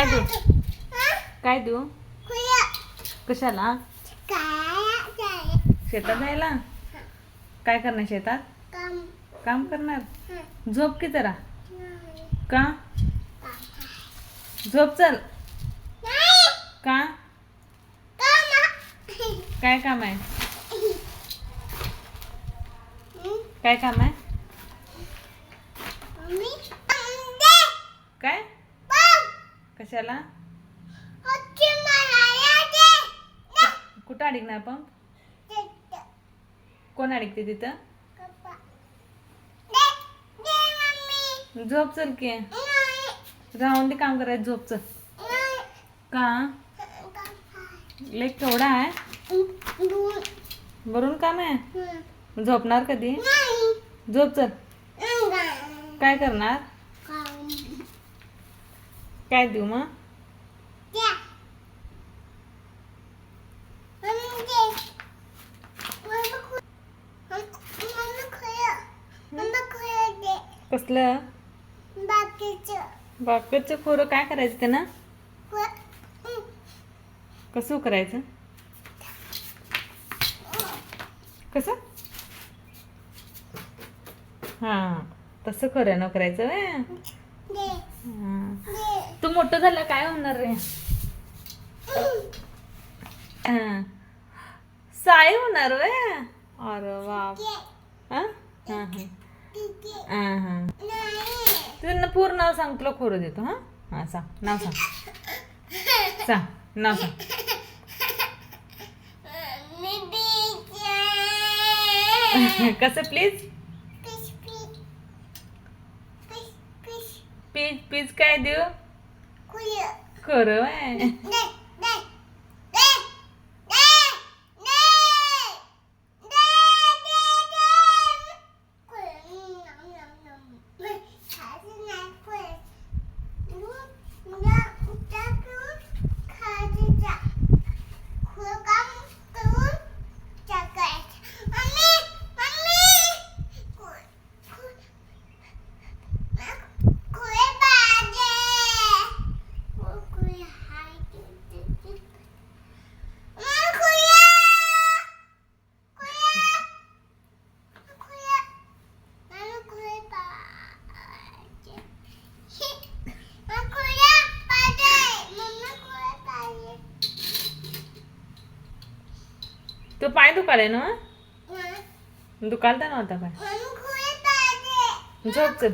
काय देऊ काय देऊ कशाला शेतात जायला काय करणार शेतात काम करणार झोप की जरा का झोप चल का काय काम आहे काय काम आहे काय कशाला कुठं अडकणार पंप कोण अडकते तिथं झोप चल की राहून दे काम करायचं झोप चल का लेक केवढा आहे भरून काम आहे झोपणार कधी झोप चल काय करणार काय देऊ मग कसलं बाकीचं खोरं काय करायचं ते ना कसं करायचं कसं हां तसं खरं न करायचं वे तू मोठं झालं काय होणार रे साई होणार वे अरे बाप हां हां हां हां तुझं पूर्ण नाव सांग तुला खोरं देतो हां हां सांग नाव सांग नाव सांग कसं प्लीज पीज पीज काय देऊ खरं आहे तो पाय दुखाले ना दुखालता नव्हता पाय झोप चल